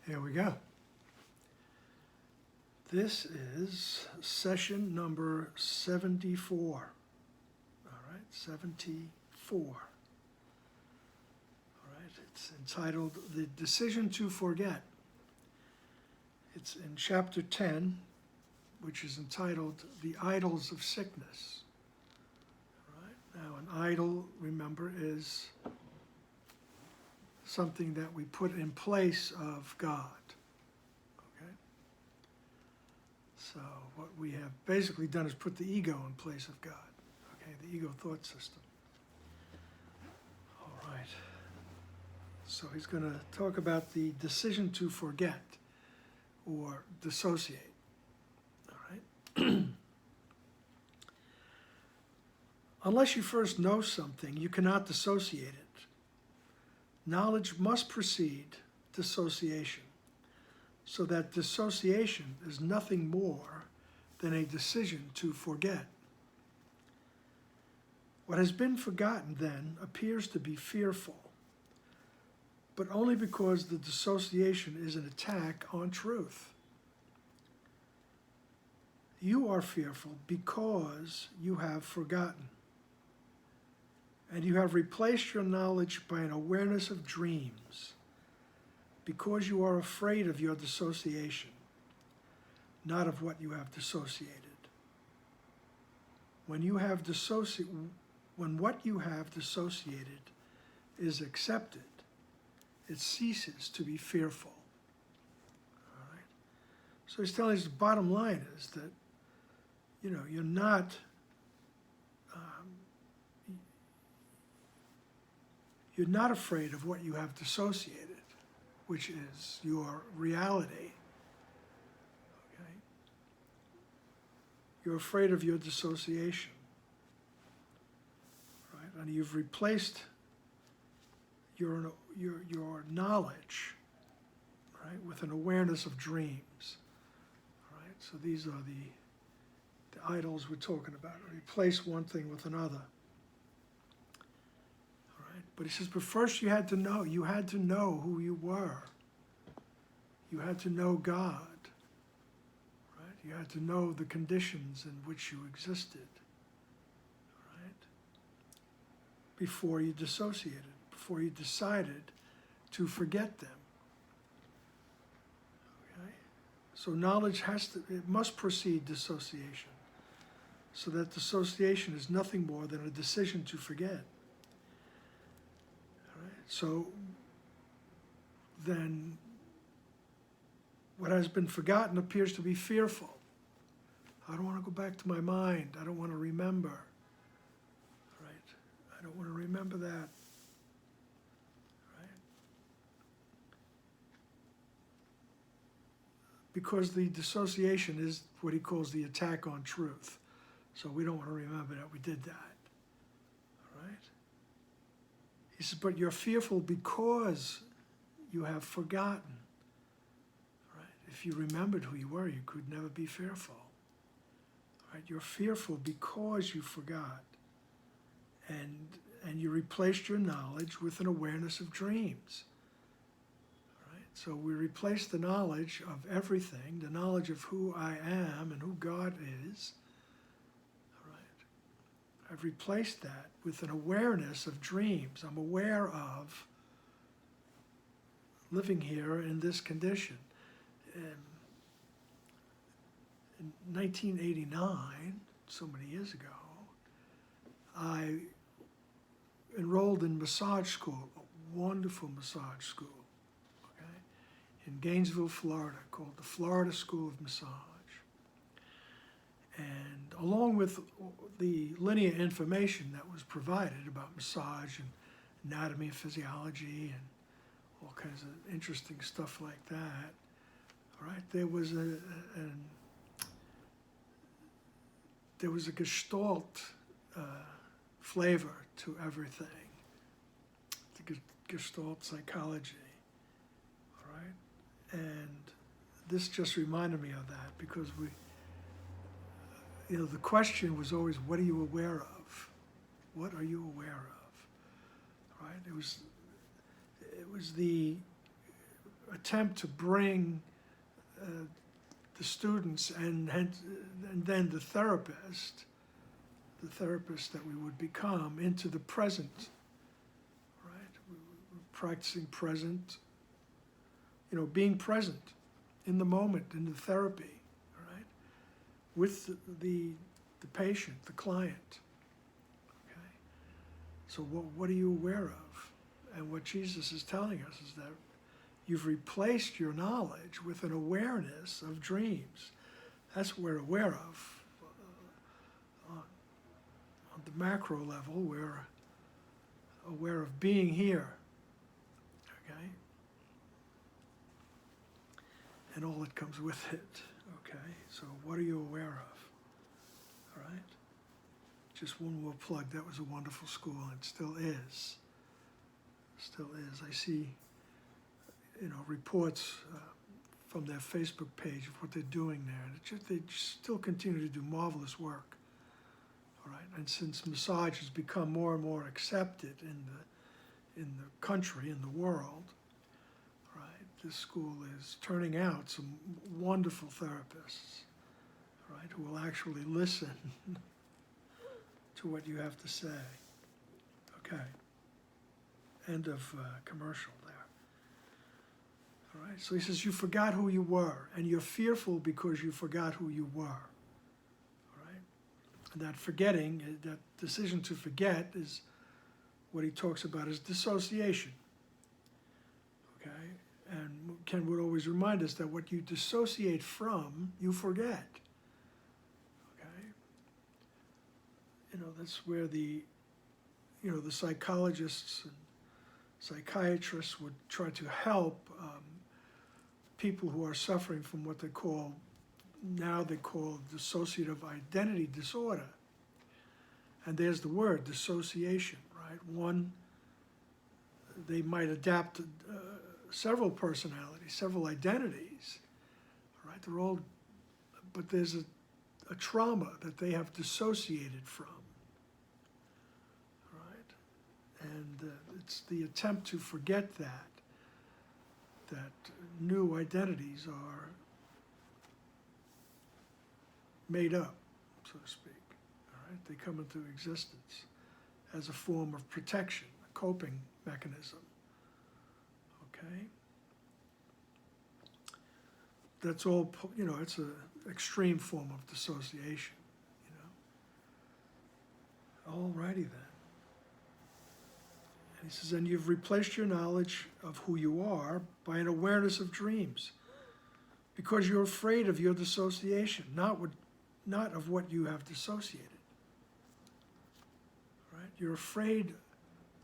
Here we go. This is session number 74. All right, 74. All right, it's entitled The Decision to Forget. It's in chapter 10, which is entitled The Idols of Sickness. All right, now an idol, remember, is something that we put in place of God. Okay? So what we have basically done is put the ego in place of God. Okay, the ego thought system. All right. So he's going to talk about the decision to forget or dissociate. All right. Unless you first know something, you cannot dissociate it. Knowledge must precede dissociation, so that dissociation is nothing more than a decision to forget. What has been forgotten, then, appears to be fearful, but only because the dissociation is an attack on truth. You are fearful because you have forgotten. And you have replaced your knowledge by an awareness of dreams, because you are afraid of your dissociation, not of what you have dissociated. When what you have dissociated is accepted, it ceases to be fearful. All right? So he's telling us the bottom line is that, you're not You're not afraid of what you have dissociated, which is your reality. Okay? You're afraid of your dissociation. Right? And you've replaced your knowledge, right, with an awareness of dreams. All right? So these are the idols we're talking about. Replace one thing with another. But he says, but first you had to know who you were. You had to know God, right? You had to know the conditions in which you existed, right? Before you dissociated, before you decided to forget them. Okay? So knowledge must precede dissociation, so that dissociation is nothing more than a decision to forget. So then what has been forgotten appears to be fearful. I don't want to go back to my mind. I don't want to remember. Right? I don't want to remember that. Right? Because the dissociation is what he calls the attack on truth. So we don't want to remember that we did that. He says, but you're fearful because you have forgotten. Right? If you remembered who you were, you could never be fearful. Right? You're fearful because you forgot. And you replaced your knowledge with an awareness of dreams. Right? So we replace the knowledge of everything, the knowledge of who I am and who God is. I've replaced that with an awareness of dreams. I'm aware of living here in this condition. In 1989, so many years ago, I enrolled in massage school, a wonderful massage school, okay, in Gainesville, Florida, called the Florida School of Massage. And along with the linear information that was provided about massage and anatomy and physiology and all kinds of interesting stuff like that, all right, there was a Gestalt flavor to everything, the Gestalt psychology, all right? And this just reminded me of that because the question was always, what are you aware of? What are you aware of? Right? It was the attempt to bring the students and then the therapist that we would become into the present, right? We're practicing present, being present in the moment, in the therapy, all right? With the patient, the client, okay? So what are you aware of? And what Jesus is telling us is that you've replaced your knowledge with an awareness of dreams. That's what we're aware of. On the macro level, we're aware of being here, okay? And all that comes with it, okay? So what are you aware of, all right? Just one more plug. That was a wonderful school, and still is. Still is. I see, reports from their Facebook page of what they're doing there. They still continue to do marvelous work. All right, and since massage has become more and more accepted in the country, in the world, right, this school is turning out some wonderful therapists, right, who will actually listen to what you have to say. Okay. End of commercial there. All right, so he says, you forgot who you were, and you're fearful because you forgot who you were. All right? And that forgetting, that decision to forget is what he talks about as dissociation. Okay? And Ken would always remind us that what you dissociate from, you forget. Okay? That's where the psychologists and psychiatrists would try to help people who are suffering from what they call dissociative identity disorder. And there's the word, dissociation, right? One, they might adapt several personalities, several identities, right? But there's a trauma that they have dissociated from, right? And it's the attempt to forget that new identities are made up, so to speak. All right? They come into existence as a form of protection, a coping mechanism. Okay? That's all, it's an extreme form of dissociation, All righty then. He says, and you've replaced your knowledge of who you are by an awareness of dreams, because you're afraid of your dissociation, not of what you have dissociated. Right? You're afraid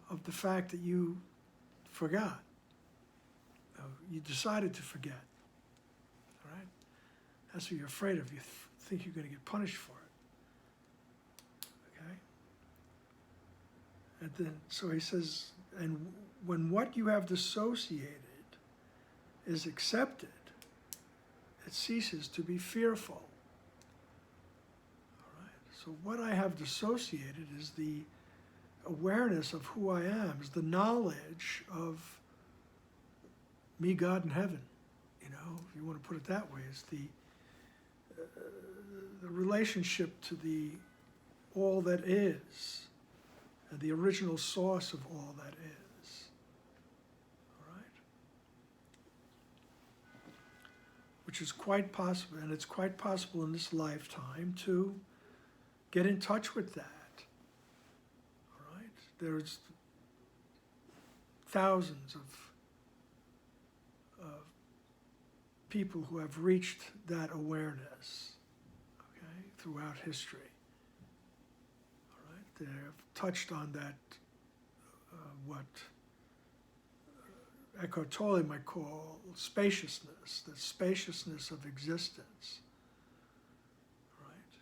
of the fact that you forgot. You decided to forget. Right? That's what you're afraid of. You think you're going to get punished for it. Okay? And then, so he says, and when what you have dissociated is accepted, it ceases to be fearful. All right? So what I have dissociated is the awareness of who I am, is the knowledge of me, God, and heaven. If you want to put it that way, is the relationship to the all that is, and the original source of all that is. All right? Which is quite possible, and it's quite possible in this lifetime to get in touch with that. All right? There's thousands of people who have reached that awareness, okay, throughout history. All right? They have touched on that, what Eckhart Tolle might call spaciousness, the spaciousness of existence. Right?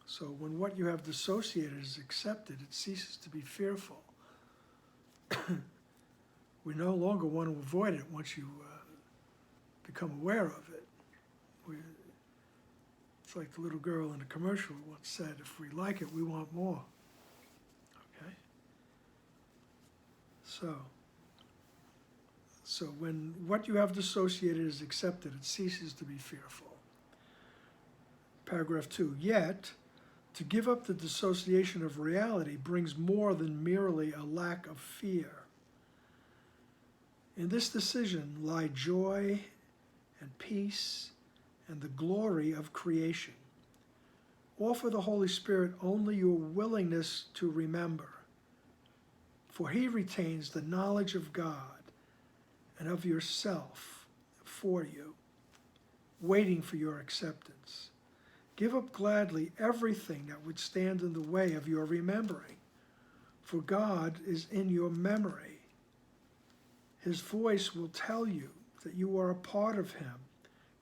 So when what you have dissociated is accepted, it ceases to be fearful. We no longer want to avoid it once you become aware of it. It's like the little girl in the commercial once said, if we like it, we want more. Okay? So when what you have dissociated is accepted, it ceases to be fearful. Paragraph 2, yet, to give up the dissociation of reality brings more than merely a lack of fear. In this decision lie joy and peace and the glory of creation. Offer the Holy Spirit only your willingness to remember, for he retains the knowledge of God and of yourself for you, waiting for your acceptance. Give up gladly everything that would stand in the way of your remembering, for God is in your memory. His voice will tell you that you are a part of him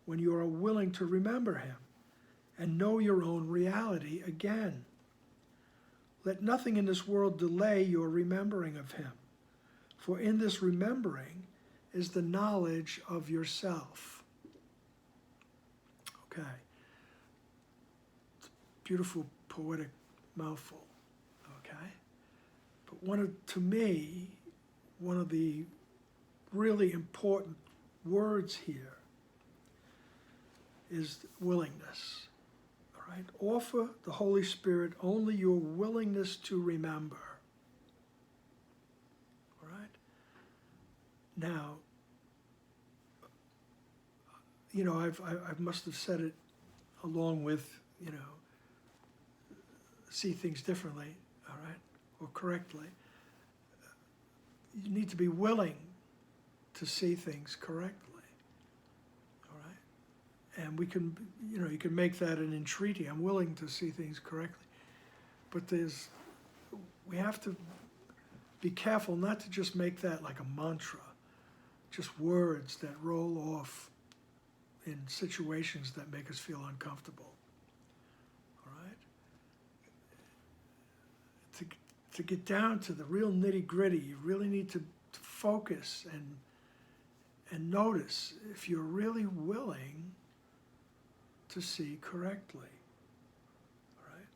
when you are willing to remember him and know your own reality again. Let nothing in this world delay your remembering of him, for in this remembering is the knowledge of yourself. Okay. It's a beautiful poetic mouthful, okay? But to me, one of the really important words here is willingness. All right? Offer the Holy Spirit only your willingness to remember. All right? Now, I must have said it along with, see things differently, all right, or correctly. You need to be willing to see things correctly, all right? And we can, you can make that an entreaty. I'm willing to see things correctly. But we have to be careful not to just make that like a mantra, just words that roll off in situations that make us feel uncomfortable, all right? To get down to the real nitty-gritty, you really need to focus and notice if you're really willing to see correctly, all right?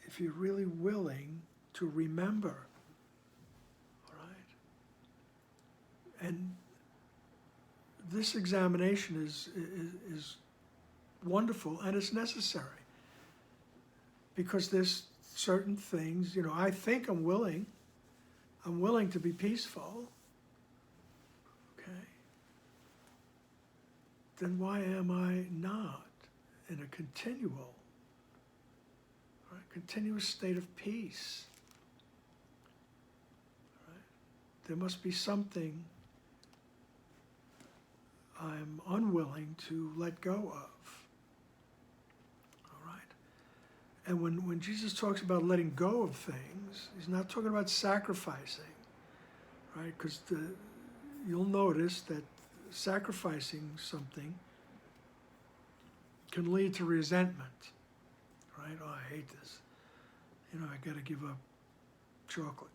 If you're really willing to remember, all right? And this examination is wonderful, and it's necessary, because there's certain things, I think I'm willing to be peaceful, okay? Then why am I not in a continuous state of peace? Right? There must be something I'm unwilling to let go of. All right? And when Jesus talks about letting go of things, he's not talking about sacrificing, right? Because you'll notice that sacrificing something can lead to resentment, right? Oh, I hate this. I got to give up chocolate.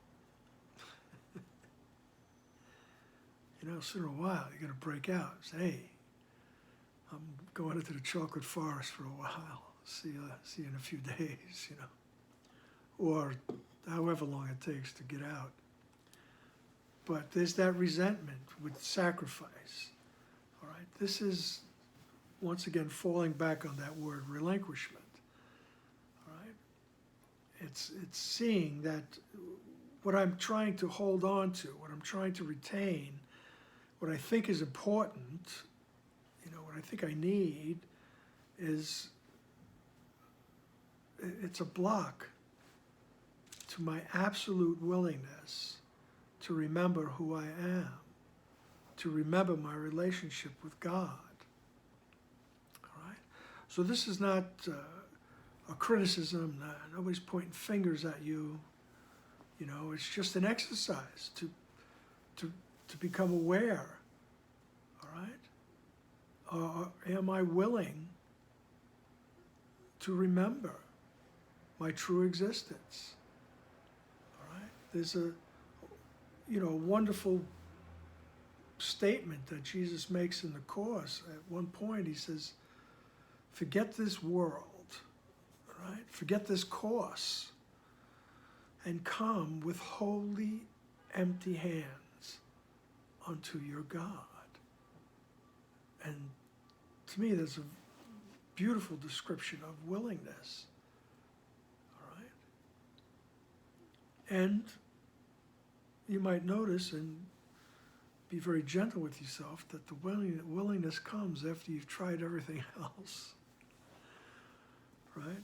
Sooner or while, you're going to break out. Say, hey, I'm going into the chocolate forest for a while. See you in a few days, or however long it takes to get out. But there's that resentment with sacrifice, all right? This is, once again, falling back on that word relinquishment, all right? It's seeing that what I'm trying to hold on to, what I'm trying to retain, what I think is important, what I think I need it's a block to my absolute willingness to remember who I am, to remember my relationship with God. All right? So this is not a criticism. Nobody's pointing fingers at you. It's just an exercise to become aware. All right? Am I willing to remember my true existence? All right? There's a wonderful statement that Jesus makes in the Course. At one point he says, forget this world, all right? Forget this course, and come with wholly empty hands unto your God. And to me, that's a beautiful description of willingness. All right? And you might notice, and be very gentle with yourself, that the willingness comes after you've tried everything else. Right?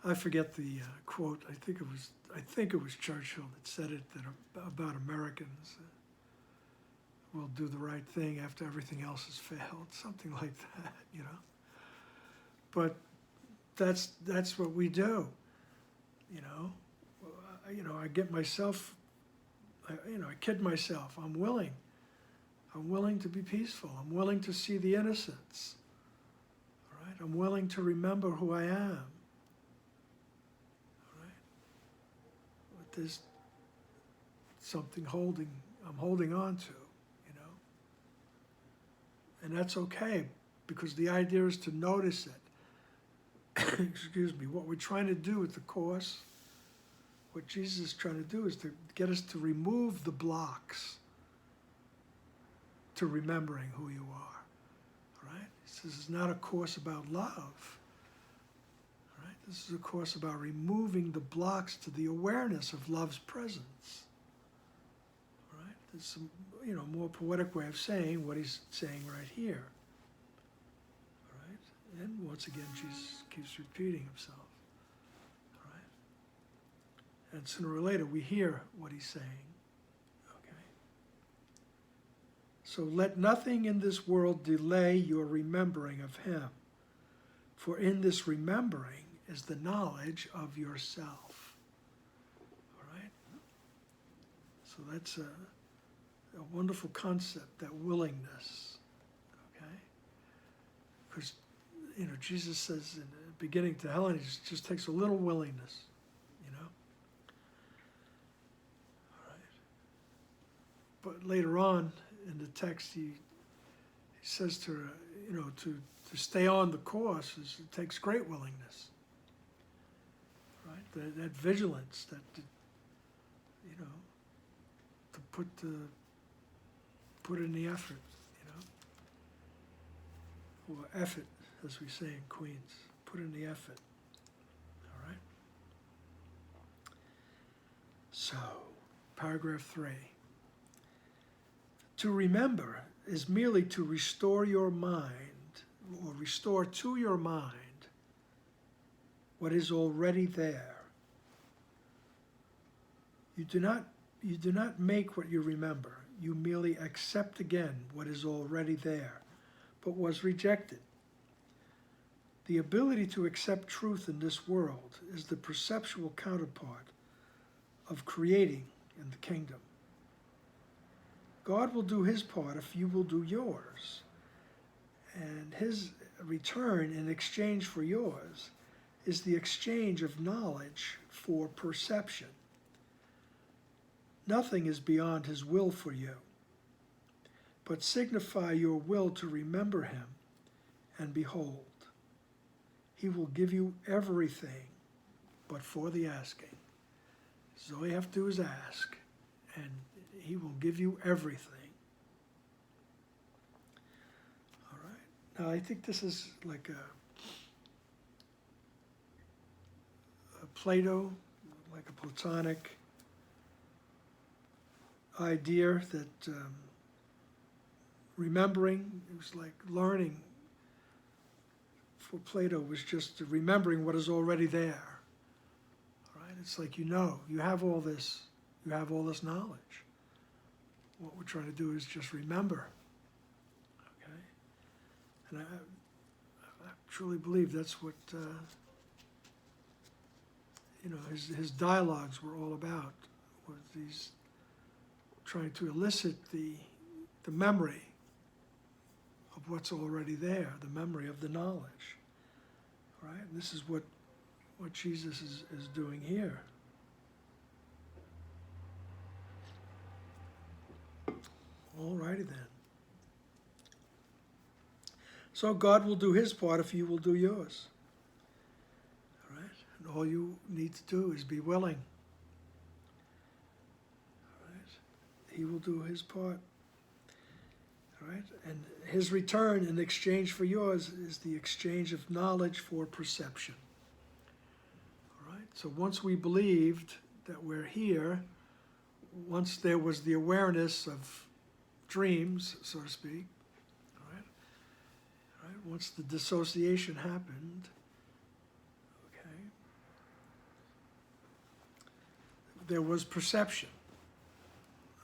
I forget the quote. I think it was Churchill that said it, that about Americans. Will do the right thing after everything else has failed, something like that, you know. But that's what we do, you know. I get myself, I kid myself. I'm willing to be peaceful. I'm willing to see the innocence. All right, I'm willing to remember who I am. All right, but there's something I'm holding on to. And that's okay, because the idea is to notice it. Excuse me. What we're trying to do with the Course, what Jesus is trying to do is to get us to remove the blocks to remembering who you are. All right? He says it's not a Course about love. All right? This is a Course about removing the blocks to the awareness of love's presence. All right? There's some more poetic way of saying what he's saying right here. All right? And once again, Jesus keeps repeating himself. All right? And sooner or later, we hear what he's saying. Okay? So let nothing in this world delay your remembering of him. For in this remembering is the knowledge of yourself. All right? So that's a wonderful concept, that willingness, okay? Because, Jesus says in the beginning to Helen, it just takes a little willingness, All right. But later on in the text, he says to her, to stay on the Course, it takes great willingness, right? That vigilance, to put in the effort, or effort, as we say in Queens. Put in the effort, all right? So, paragraph 3. To remember is merely to restore your mind, or restore to your mind what is already there. You do not make what you remember. You merely accept again what is already there, but was rejected. The ability to accept truth in this world is the perceptual counterpart of creating in the kingdom. God will do his part if you will do yours, and his return in exchange for yours is the exchange of knowledge for perception. Nothing is beyond his will for you, but signify your will to remember him, and behold, he will give you everything but for the asking. So all you have to do is ask, and he will give you everything. All right. Now I think this is like a Plato, like a Platonic idea that remembering, it was like learning for Plato was just remembering what is already there. All right, it's like you have all this knowledge. What we're trying to do is just remember. Okay, and I truly believe that's what his dialogues were all about. Was these trying to elicit the memory of what's already there, the memory of the knowledge. All right? And this is what Jesus is doing here. All righty then. So God will do his part if you will do yours. All right? And all you need to do is be willing. he will do his part. All right? And his return in exchange for yours is the exchange of knowledge for perception. All right? So once we believed that we're here, once there was the awareness of dreams, so to speak, all right? All right? Once the dissociation happened, okay, there was perception.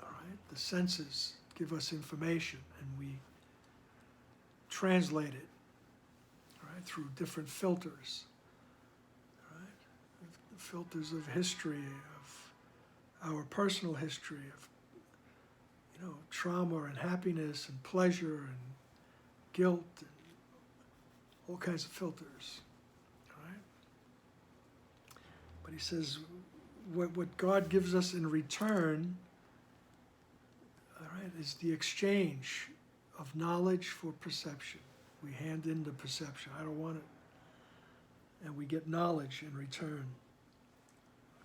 All right? The senses give us information, and we translate it, all right, through different filters. All right? The filters of history, of our personal history, of trauma and happiness and pleasure and guilt and all kinds of filters. All right? But he says what God gives us in return, all right, is the exchange of knowledge for perception. We hand in the perception. I don't want it. And we get knowledge in return.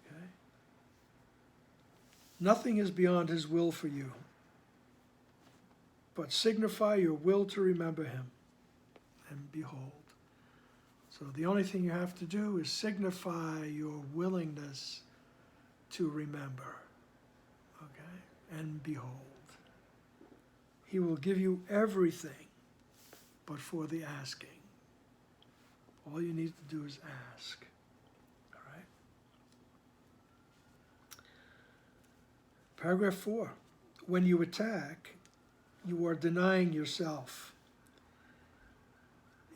Okay? Nothing is beyond his will for you, but signify your will to remember him, and behold. So the only thing you have to do is signify your willingness to remember, okay? And behold. He will give you everything, but for the asking. All you need to do is ask, all right? Paragraph 4, when you attack, you are denying yourself.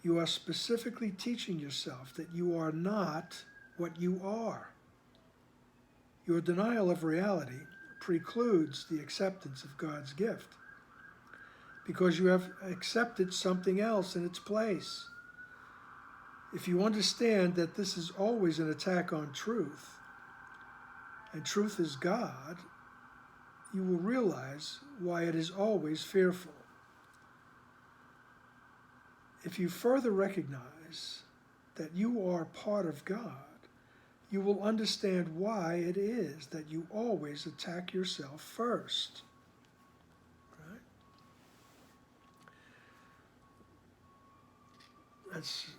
You are specifically teaching yourself that you are not what you are. Your denial of reality precludes the acceptance of God's gift, because you have accepted something else in its place. If you understand that this is always an attack on truth, and truth is God, you will realize why it is always fearful. If you further recognize that you are part of God, you will understand why it is that you always attack yourself first. Right? That's,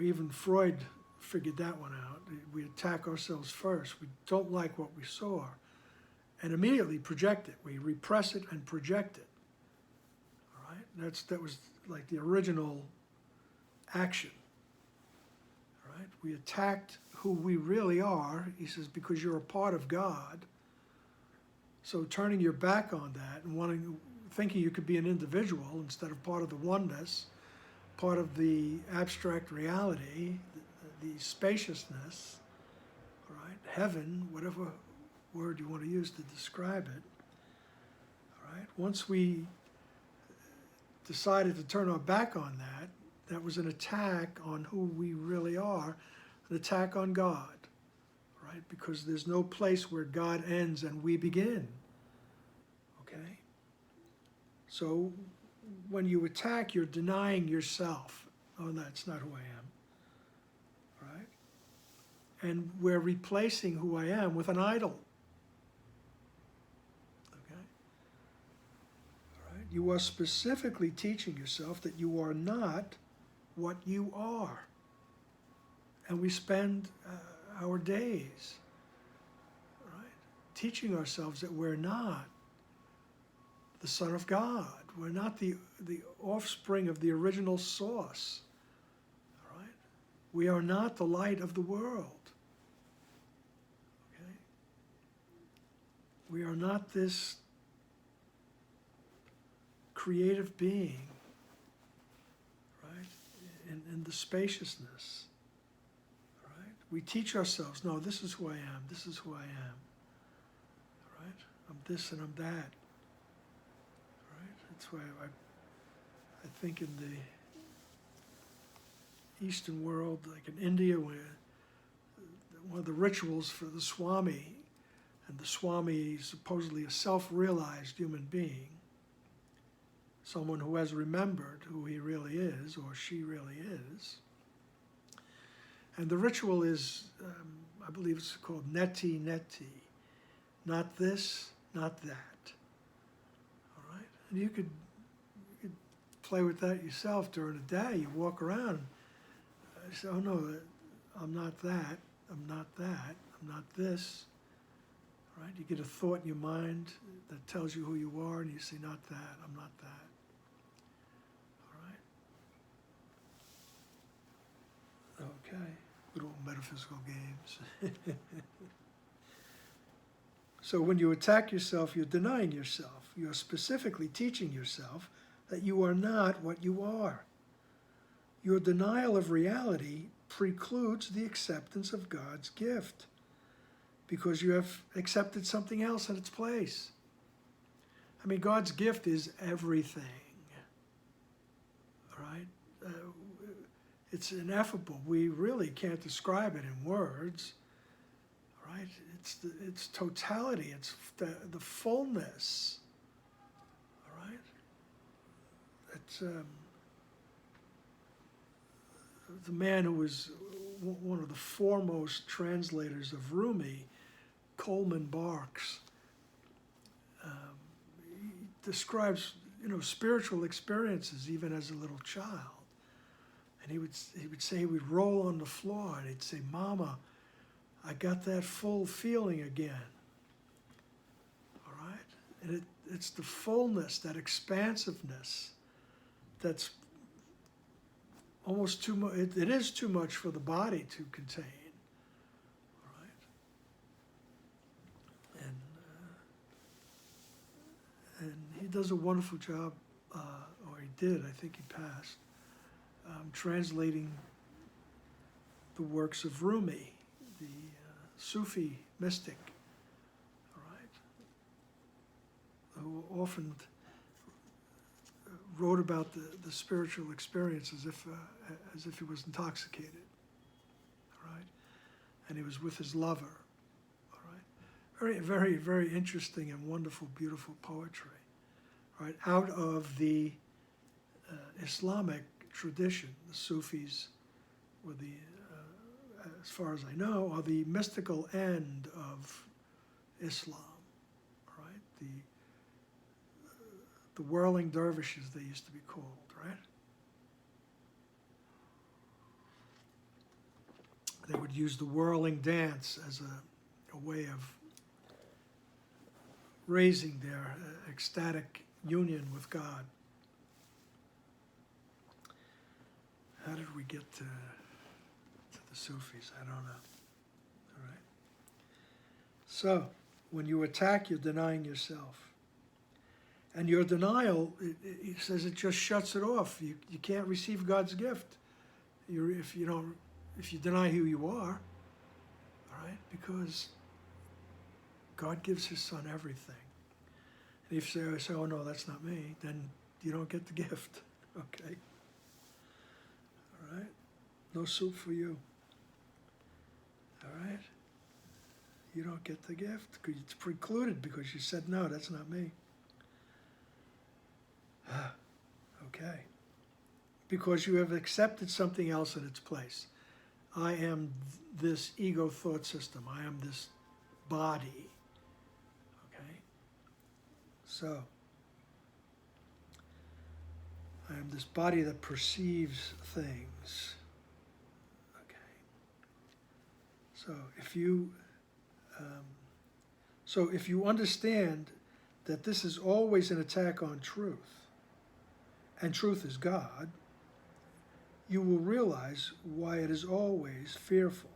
even Freud figured that one out. We attack ourselves first. We don't like what we saw, and immediately project it. We repress it and project it. All right? That was like the original action. All right? We attacked who we really are, he says, because you're a part of God. So turning your back on that and thinking you could be an individual instead of part of the oneness, part of the abstract reality, the spaciousness, all right, heaven, whatever word you want to use to describe it. All right, once we decided to turn our back on that, that was an attack on who we really are, an attack on God, right? Because there's no place where God ends and we begin, okay? So when you attack, you're denying yourself. Oh, that's not who I am, right? And we're replacing who I am with an idol, okay? All right? You are specifically teaching yourself that you are not what you are. And we spend our days, right, teaching ourselves that we're not the Son of God. We're not the offspring of the original source. All right? We are not the light of the world. Okay? We are not this creative being, right, in the spaciousness. We teach ourselves, no, this is who I am, this is who I am. All right? I'm this and I'm that. All right? That's why I think in the Eastern world, like in India, where one of the rituals for the Swami, and the Swami is supposedly a self-realized human being, someone who has remembered who he really is, or she really is. And the ritual is, I believe it's called neti neti. Not this, not that. And you could play with that yourself during the day. You walk around, you say, oh no, I'm not that, I'm not that, I'm not this. Right? You get a thought in your mind that tells you who you are, and you say, not that, I'm not that. All right? Okay. Little metaphysical games. So when you attack yourself, you're denying yourself. You're specifically teaching yourself that you are not what you are. Your denial of reality precludes the acceptance of God's gift because you have accepted something else in its place. I mean, God's gift is everything. All right? It's ineffable. We really can't describe it in words. All right? It's totality. It's the fullness. All right? It's the man who was one of the foremost translators of Rumi, Coleman Barks. He describes, spiritual experiences even as a little child. And he would say he would roll on the floor and he'd say, "Mama, I got that full feeling again." All right? And it's the fullness, that expansiveness, that's almost too much. It is too much for the body to contain. All right? And he does a wonderful job, or he did, I think he passed, translating the works of Rumi, the Sufi mystic, all right, who often wrote about the spiritual experience as if he was intoxicated, all right, and he was with his lover, all right. Very, very, very interesting and wonderful, beautiful poetry, all right, out of the Islamic tradition. The Sufis were as far as I know, are the mystical end of Islam, all right? The whirling dervishes, they used to be called, right? They would use the whirling dance as a way of raising their ecstatic union with God. How did we get to the Sufis? I don't know. All right. So, when you attack, you're denying yourself. And your denial, he says, it just shuts it off. You can't receive God's gift if you deny who you are. All right? Because God gives his son everything. And if you say, oh no, that's not me, then you don't get the gift. Okay? All right? No soup for you. All right? You don't get the gift because it's precluded because you said, no, that's not me. Okay. Because you have accepted something else in its place. I am this ego thought system. I am this body. Okay? So, I am this body that perceives things. Okay. So if you understand that this is always an attack on truth, and truth is God, you will realize why it is always fearful.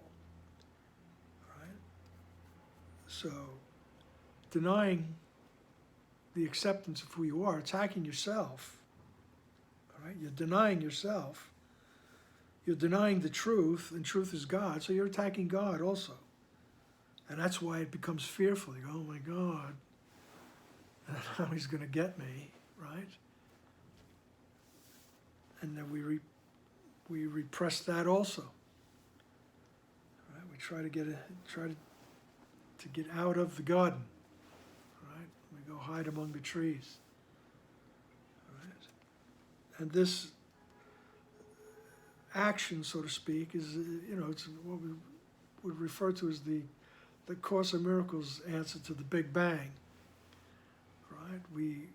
Right? So, denying the acceptance of who you are, attacking yourself, all right? You're denying yourself. You're denying the truth, and truth is God, so you're attacking God also. And that's why it becomes fearful. You go, oh my God, now he's going to get me, right? And then we repress that also. Right? We try to get out of the garden. Right? We go hide among the trees. Right? And this action, so to speak, is it's what we would refer to as the Course in Miracles answer to the Big Bang. Right? We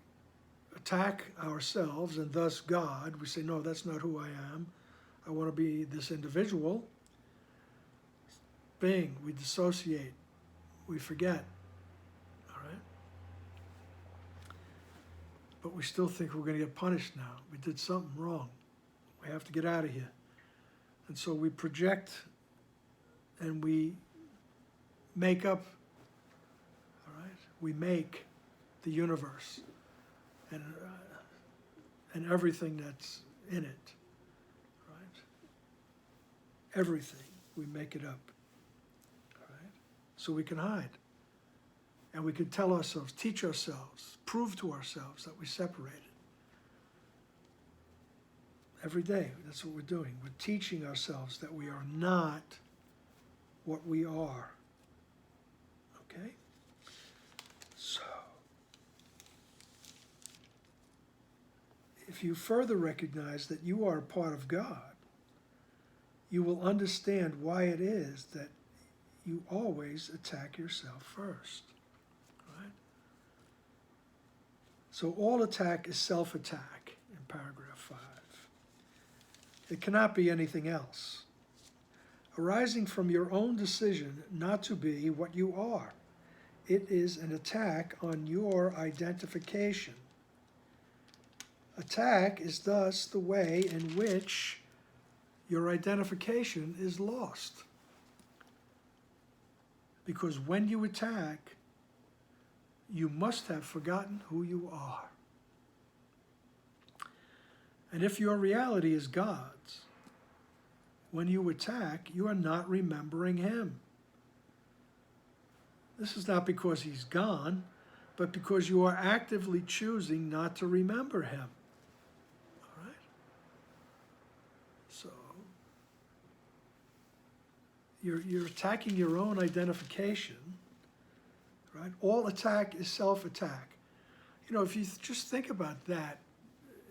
attack ourselves and thus God. We say, no, that's not who I am. I want to be this individual. Bing, we dissociate. We forget. All right? But we still think we're going to get punished now. We did something wrong. We have to get out of here. And so we project and we make up, all right? We make the universe and everything that's in it, right? Everything, we make it up, all right? So we can hide. And we can tell ourselves, teach ourselves, prove to ourselves that we separated. Every day, that's what we're doing. We're teaching ourselves that we are not what we are. Okay? So, if you further recognize that you are a part of God, you will understand why it is that you always attack yourself first. Right? So all attack is self-attack in paragraph 5. It cannot be anything else. Arising from your own decision not to be what you are. It is an attack on your identification. Attack is thus the way in which your identification is lost. Because when you attack, you must have forgotten who you are. And if your reality is God's, when you attack, you are not remembering Him. This is not because He's gone, but because you are actively choosing not to remember Him. All right? So, you're attacking your own identification, right? All attack is self-attack. You know, if you just think about that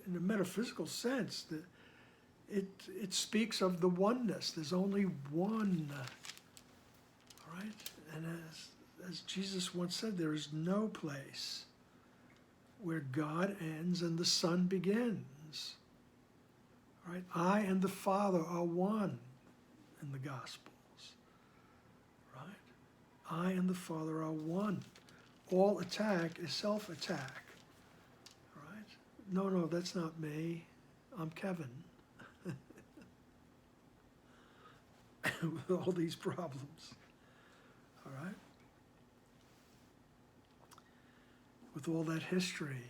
in a metaphysical sense, that it speaks of the oneness. There's only one, all right? And as Jesus once said, there is no place where God ends and the Son begins. All right? I and the Father are one in the Gospels. Right? I and the Father are one. All attack is self-attack. All right? No, that's not me. I'm Kevin. With all these problems. All right? With all that history,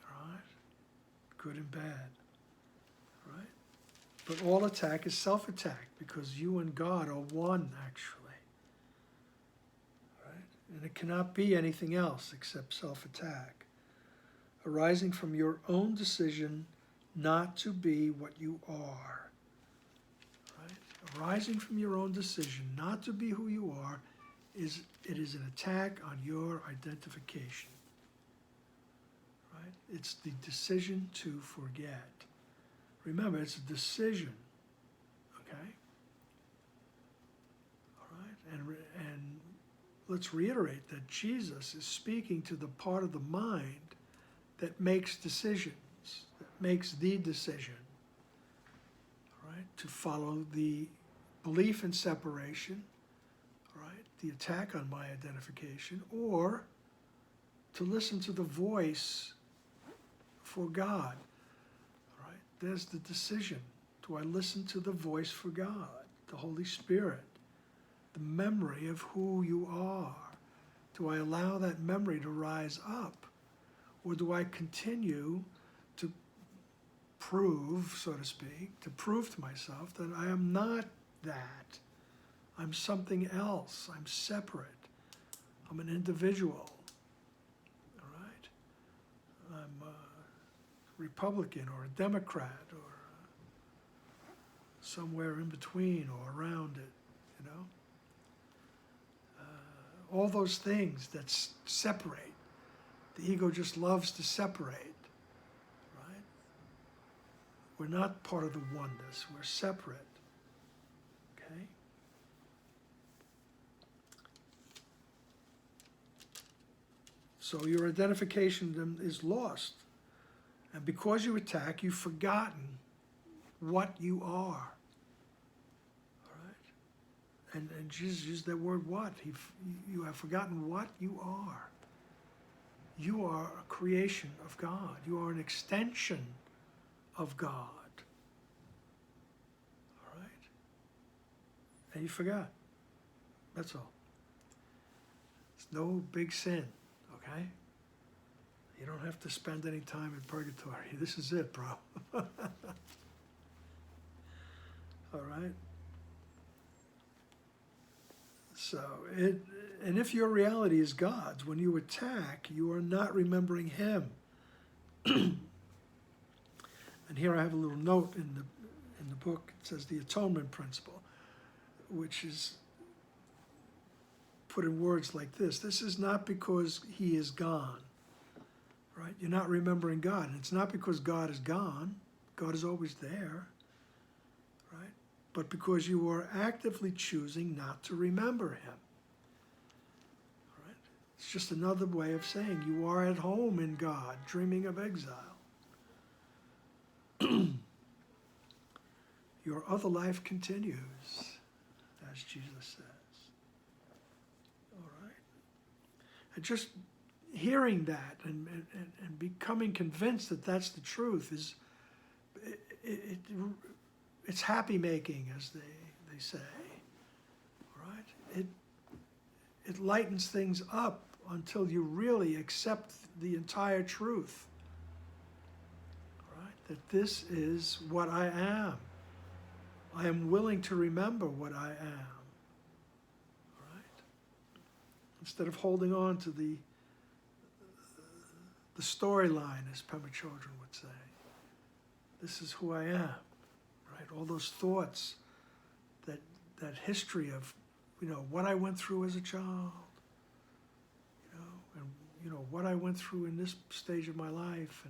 all right? Good and bad. All right? But all attack is self-attack because you and God are one, actually. All right? And it cannot be anything else except self-attack, arising from your own decision not to be what you are. Arising from your own decision not to be who you are, it is an attack on your identification. Right? It's the decision to forget. Remember, it's a decision. Okay? All right? And let's reiterate that Jesus is speaking to the part of the mind that makes decisions, that makes the decision. Right? To follow the belief in separation, right? The attack on my identification, or to listen to the voice for God. Right? There's the decision. Do I listen to the voice for God, the Holy Spirit, the memory of who you are? Do I allow that memory to rise up, or do I continue to prove, so to speak, to prove to myself that I am not that. I'm something else. I'm separate. I'm an individual. All right? I'm a Republican or a Democrat or somewhere in between or around it, you know? All those things that separate. The ego just loves to separate. We're not part of the oneness. We're separate. Okay? So your identification is lost And because you attack, you've forgotten what you are. All right? And Jesus used that word what. You have forgotten what you are. You are a creation of God. You are an extension of God. All right? And you forgot. That's all. It's no big sin, okay? You don't have to spend any time in purgatory. This is it, bro. All right? So, and if your reality is God's, when you attack, you are not remembering Him. And here I have a little note in the book. It says the atonement principle, which is put in words like this. This is not because He is gone. Right? You're not remembering God. And it's not because God is gone. God is always there. Right? But because you are actively choosing not to remember Him. Right? It's just another way of saying you are at home in God, dreaming of exile. Your other life continues, as Jesus says. All right? And just hearing that and becoming convinced that that's the truth is, it's happy making, as they say, right? It lightens things up until you really accept the entire truth, right? That this is what I am. I am willing to remember what I am, right? Instead of holding on to the storyline, as Pema Chodron would say. This is who I am, right? All those thoughts, that history of, what I went through as a child, and what I went through in this stage of my life,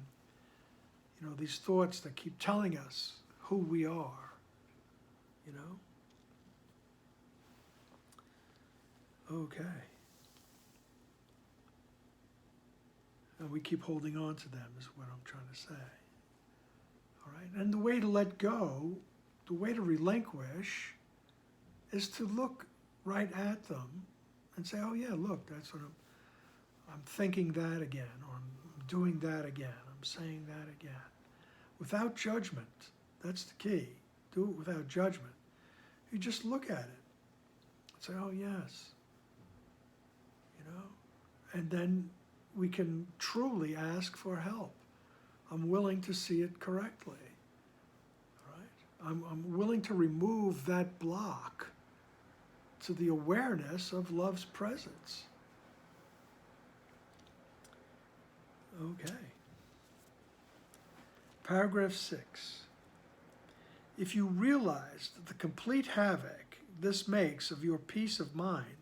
and these thoughts that keep telling us who we are, Okay. And we keep holding on to them is what I'm trying to say. All right? And the way to let go, the way to relinquish, is to look right at them and say, oh yeah, look, that's what I'm thinking that again, or I'm doing that again, I'm saying that again. Without judgment, that's the key. Do it without judgment. You just look at it and say, oh yes, and then we can truly ask for help. I'm willing to see it correctly. All right? I'm willing to remove that block to the awareness of love's presence. Okay. Paragraph 6. If you realize the complete havoc this makes of your peace of mind,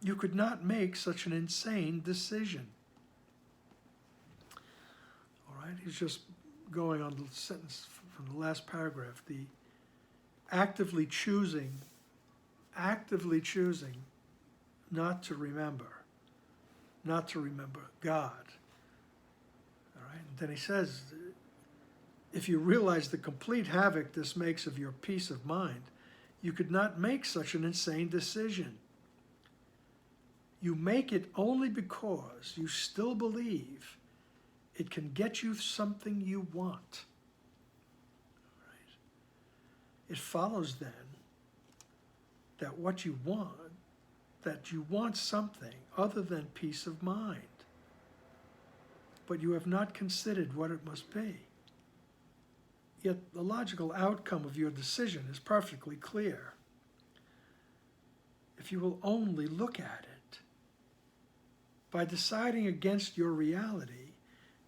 you could not make such an insane decision. All right, he's just going on the sentence from the last paragraph. The actively choosing not to remember God. All right, and then he says, if you realize the complete havoc this makes of your peace of mind, you could not make such an insane decision. You make it only because you still believe it can get you something you want. Right? It follows then that you want something other than peace of mind, but you have not considered what it must be. Yet the logical outcome of your decision is perfectly clear. If you will only look at it. By deciding against your reality,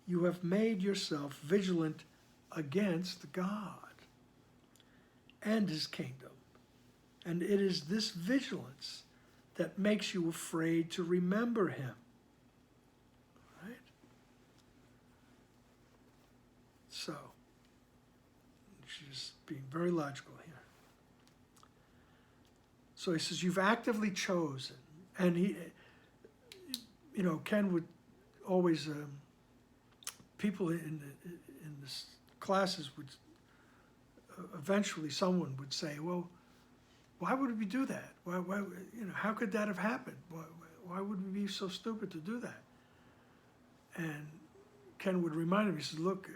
you have made yourself vigilant against God and His kingdom. And it is this vigilance that makes you afraid to remember Him. Right? So, she's being very logical here. So he says, you've actively chosen, and Ken would always people in this classes would, eventually someone would say, well, why would we do that? Why, how could that have happened? Why would we be so stupid to do that? And Ken would remind him, he says, look,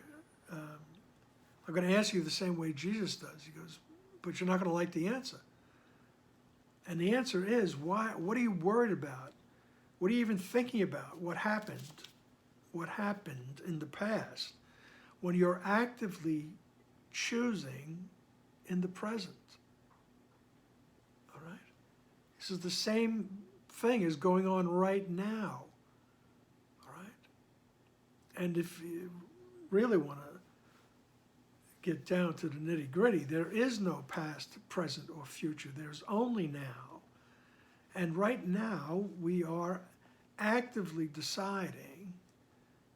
I'm going to answer you the same way Jesus does. He goes, but you're not going to like the answer. And the answer is, why? What are you worried about? What are you even thinking about? What happened? What happened in the past when you're actively choosing in the present? All right? This is the same thing is going on right now. All right? And if you really want to get down to the nitty-gritty, there is no past, present, or future. There's only now. And right now, we are actively deciding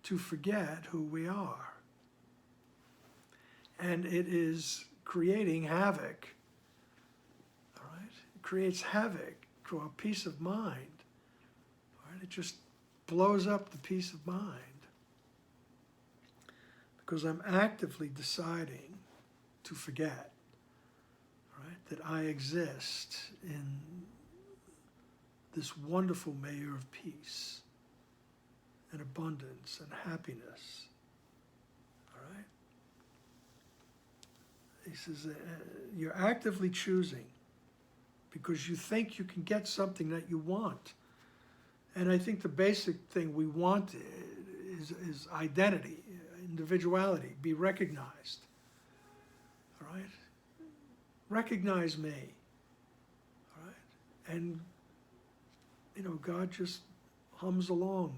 to forget who we are. And it is creating havoc. All right? It creates havoc for our peace of mind. All right? It just blows up the peace of mind. Because I'm actively deciding to forget, right, that I exist in this wonderful measure of peace and abundance and happiness. All right? He says, you're actively choosing because you think you can get something that you want. And I think the basic thing we want is identity, individuality, be recognized. All right? Recognize me. All right? And, God just hums along,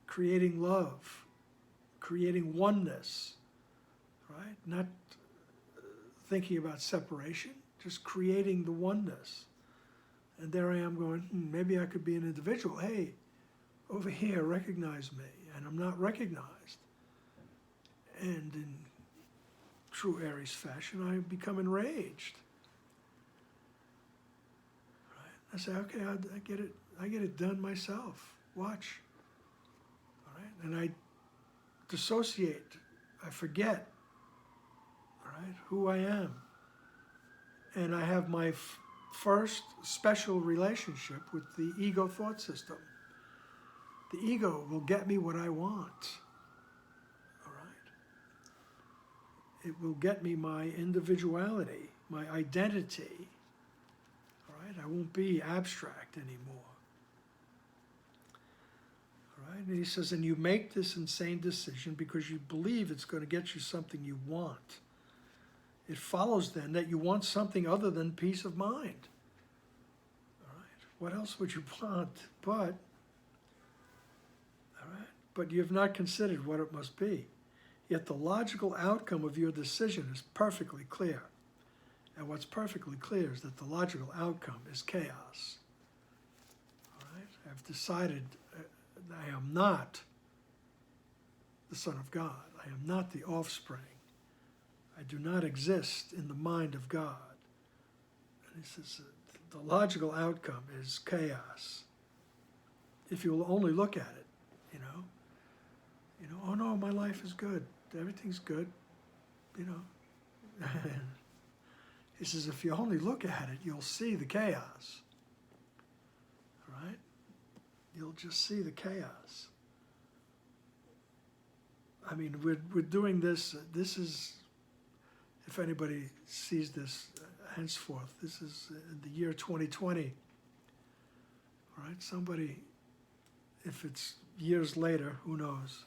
creating love, creating oneness, right? Not thinking about separation, just creating the oneness. And there I am going, maybe I could be an individual. Hey, over here, recognize me. And I'm not recognized. And in true Aries fashion, I become enraged. Right? I say, okay, I get it done myself. Watch. All right? And I dissociate. I forget. All right? Who I am. And I have my first special relationship with the ego thought system. The ego will get me what I want. All right? It will get me my individuality, my identity. All right? I won't be abstract anymore. All right? And he says, and you make this insane decision because you believe it's going to get you something you want. It follows then that you want something other than peace of mind. All right? What else would you want? But you have not considered what it must be. Yet the logical outcome of your decision is perfectly clear. And what's perfectly clear is that the logical outcome is chaos. All right? I've decided that I am not the Son of God. I am not the offspring. I do not exist in the mind of God. And he says the logical outcome is chaos. If you will only look at it, oh no, my life is good. Everything's good, He says, if you only look at it, you'll see the chaos. All right? You'll just see the chaos. I mean, we're doing this. This is, if anybody sees this henceforth, this is in the year 2020. All right? Somebody, if it's years later, who knows?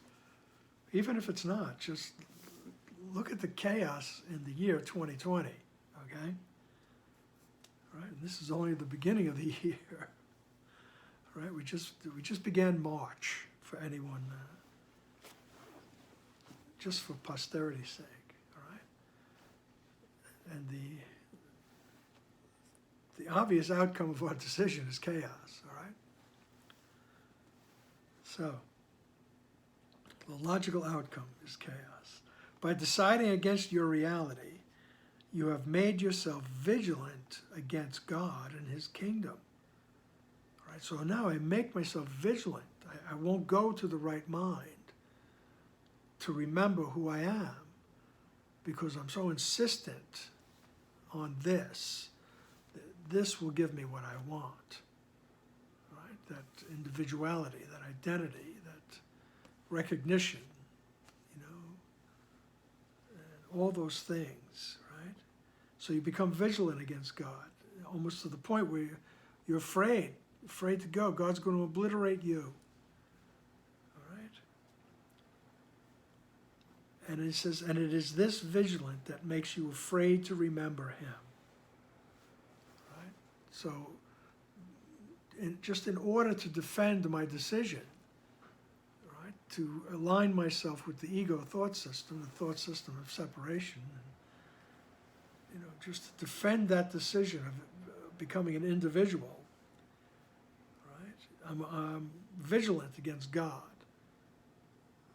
Even if it's not, just look at the chaos in the year 2020, okay? All right, and this is only the beginning of the year. All right, we just began March for anyone, just for posterity's sake, all right? And the obvious outcome of our decision is chaos, all right? So, the logical outcome is chaos. By deciding against your reality, you have made yourself vigilant against God and his kingdom. All right, so now I make myself vigilant. I won't go to the right mind. to remember who I am because I'm so insistent on this. This will give me what I want, right? That individuality, that identity, that recognition, and all those things, right? So you become vigilant against God, almost to the point where you're afraid to go. God's going to obliterate you. All right? And it says, and it is this vigilant that makes you afraid to remember him. Right? So, just in order to defend my decision, right, to align myself with the ego thought system, the thought system of separation, and, just to defend that decision of becoming an individual, right? I'm vigilant against God.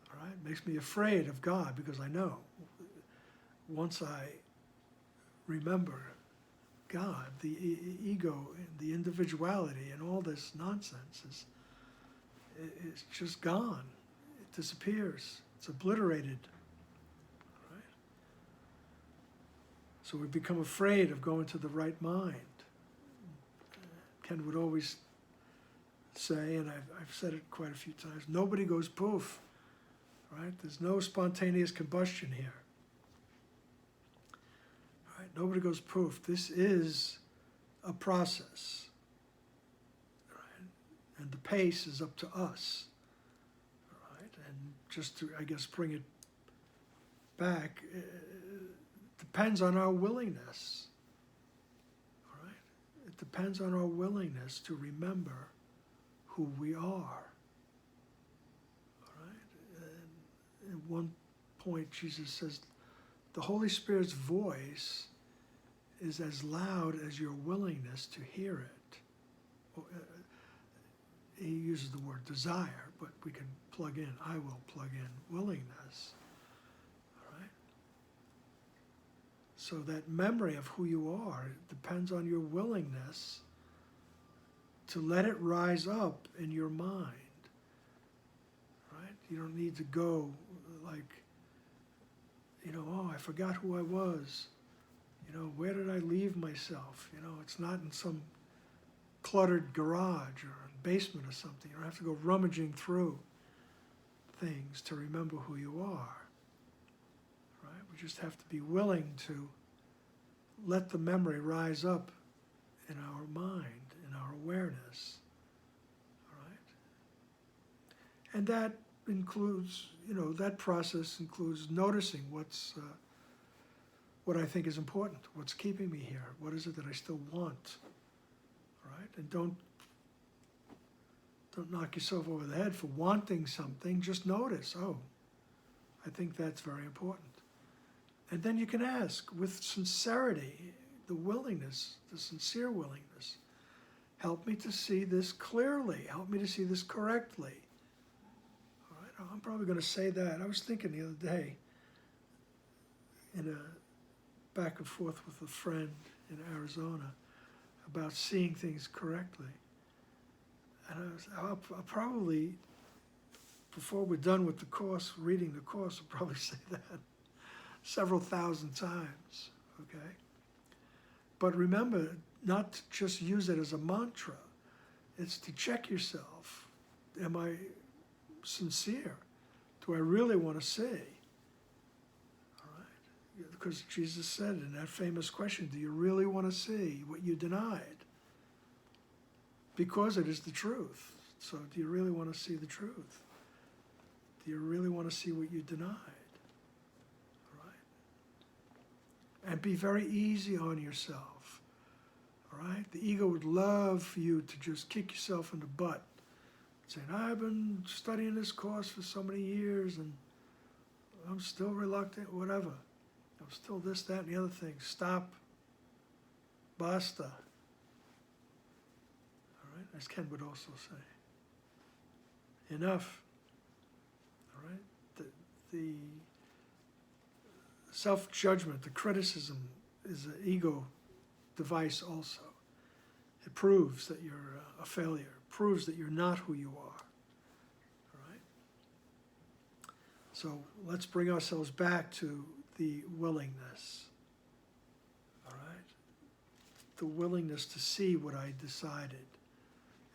All right? Makes me afraid of God because I know once I remember God, the ego, the individuality, and all this nonsense it's just gone. It disappears. It's obliterated. Right? So we become afraid of going to the right mind. Ken would always say, and I've said it quite a few times, nobody goes poof. Right? There's no spontaneous combustion here. Right? Nobody goes poof. This is a process. Right? And the pace is up to us. Right? And just to, I guess, bring it back, it depends on our willingness. Right? It depends on our willingness to remember who we are. At one point, Jesus says, the Holy Spirit's voice is as loud as your willingness to hear it. He uses the word desire, but we can plug in, I will plug in willingness. All right? So that memory of who you are depends on your willingness to let it rise up in your mind. Right? You don't need to go like, oh, I forgot who I was. Where did I leave myself? It's not in some cluttered garage or basement or something. You don't have to go rummaging through things to remember who you are. Right? We just have to be willing to let the memory rise up in our mind, in our awareness. All right? And that includes, that process includes noticing what I think is important, what's keeping me here, what is it that I still want, right? And don't knock yourself over the head for wanting something, just notice, oh, I think that's very important. And then you can ask with sincerity, the willingness, the sincere willingness, help me to see this clearly, help me to see this correctly. I'm probably going to say that. I was thinking the other day, in a back and forth with a friend in Arizona, about seeing things correctly. And I'll probably, before we're done with the course, reading the course, I'll probably say that several thousand times, okay? But remember, not to just use it as a mantra. It's to check yourself. Am I sincere? Do I really want to see? All right? Because Jesus said in that famous question, do you really want to see what you denied? Because it is the truth. So do you really want to see the truth? Do you really want to see what you denied? All right? And be very easy on yourself. All right? The ego would love for you to just kick yourself in the butt, saying, I've been studying this course for so many years and I'm still reluctant, whatever. I'm still this, that, and the other thing. Stop. Basta. All right? As Ken would also say. Enough. All right? The self-judgment, the criticism is an ego device also. It proves that you're a failure. Proves that you're not who you are. All right? So let's bring ourselves back to the willingness, all right? The willingness to see what I decided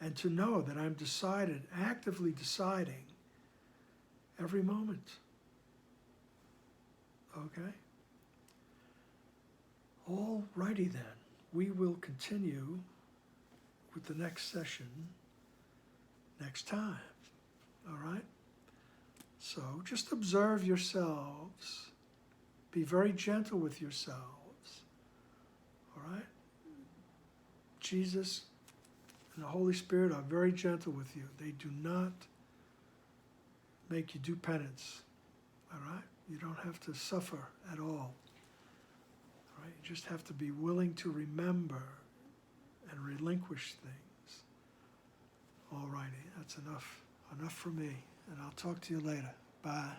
and to know that I'm decided, actively deciding every moment, okay? All righty then, we will continue with the next session next time, all right? So just observe yourselves. Be very gentle with yourselves, all right? Jesus and the Holy Spirit are very gentle with you. They do not make you do penance, all right? You don't have to suffer at all right? You just have to be willing to remember and relinquish things. All righty, that's enough for me, and I'll talk to you later. Bye.